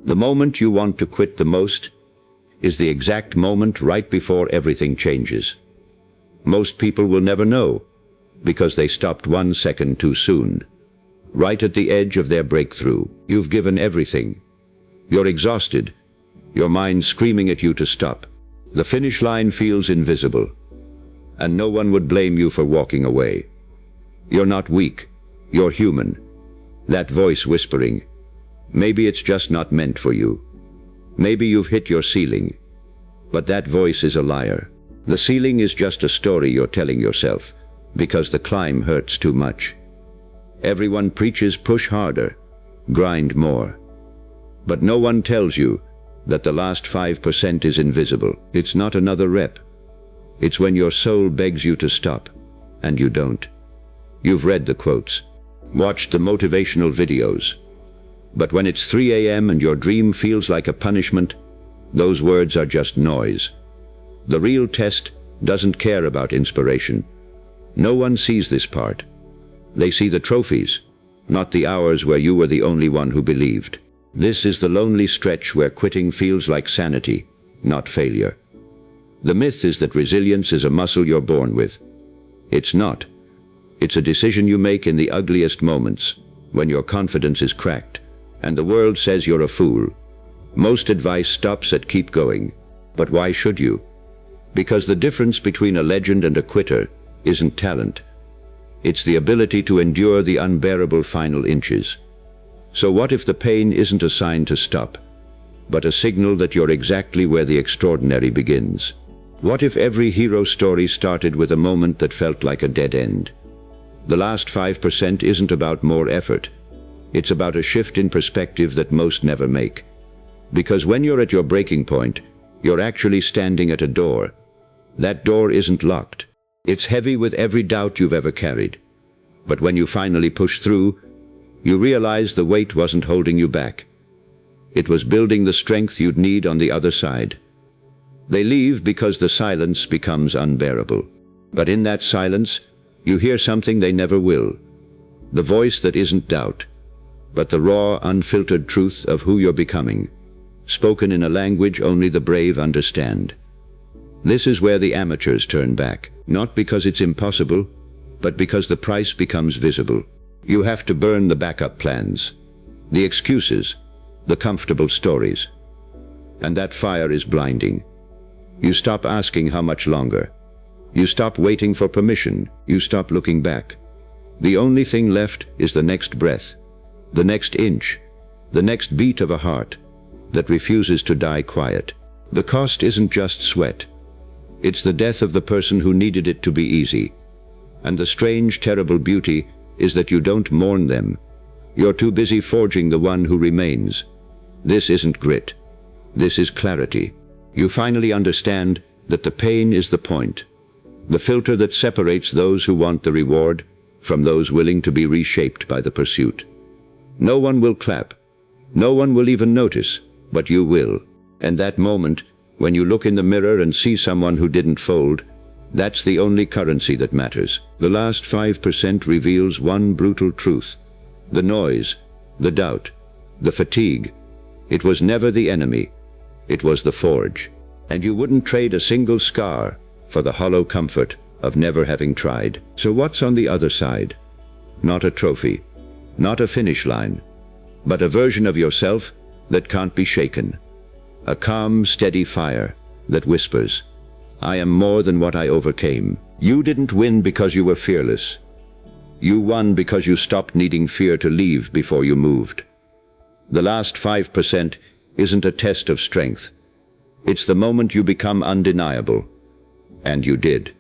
The moment you want to quit the most is the exact moment right before everything changes. Most people will never know because they stopped 1 second too soon. Right at the edge of their breakthrough, you've given everything. You're exhausted, your mind screaming at you to stop. The finish line feels invisible, and no one would blame you for walking away. You're not weak, you're human. That voice whispering, maybe it's just not meant for you. Maybe you've hit your ceiling. But that voice is a liar. The ceiling is just a story you're telling yourself, because the climb hurts too much. Everyone preaches push harder, grind more. But no one tells you that the last 5% is invisible. It's not another rep. It's when your soul begs you to stop, and you don't. You've read the quotes, watched the motivational videos. But when it's 3 a.m. and your dream feels like a punishment, those words are just noise. The real test doesn't care about inspiration. No one sees this part. They see the trophies, not the hours where you were the only one who believed. This is the lonely stretch where quitting feels like sanity, not failure. The myth is that resilience is a muscle you're born with. It's not. It's a decision you make in the ugliest moments, when your confidence is cracked, and the world says you're a fool. Most advice stops at keep going. But why should you? Because the difference between a legend and a quitter isn't talent. It's the ability to endure the unbearable final inches. So what if the pain isn't a sign to stop, but a signal that you're exactly where the extraordinary begins? What if every hero story started with a moment that felt like a dead end? The last 5% isn't about more effort. It's about a shift in perspective that most never make. Because when you're at your breaking point, you're actually standing at a door. That door isn't locked. It's heavy with every doubt you've ever carried. But when you finally push through, you realize the weight wasn't holding you back. It was building the strength you'd need on the other side. They leave because the silence becomes unbearable. But in that silence, you hear something they never will. The voice that isn't doubt, but the raw, unfiltered truth of who you're becoming, spoken in a language only the brave understand. This is where the amateurs turn back, not because it's impossible, but because the price becomes visible. You have to burn the backup plans, the excuses, the comfortable stories. And that fire is blinding. You stop asking how much longer. You stop waiting for permission. You stop looking back. The only thing left is the next breath, the next inch, the next beat of a heart that refuses to die quiet. The cost isn't just sweat. It's the death of the person who needed it to be easy. And the strange, terrible beauty is that you don't mourn them. You're too busy forging the one who remains. This isn't grit. This is clarity. You finally understand that the pain is the point, the filter that separates those who want the reward from those willing to be reshaped by the pursuit. No one will clap. No one will even notice, but you will. And that moment, when you look in the mirror and see someone who didn't fold, that's the only currency that matters. The last 5% reveals one brutal truth. The noise, the doubt, the fatigue. It was never the enemy. It was the forge. And you wouldn't trade a single scar for the hollow comfort of never having tried. So what's on the other side? Not a trophy, not a finish line, but a version of yourself that can't be shaken. A calm, steady fire that whispers, I am more than what I overcame. You didn't win because you were fearless. You won because you stopped needing fear to leave before you moved. The last 5% isn't a test of strength. It's the moment you become undeniable. And you did.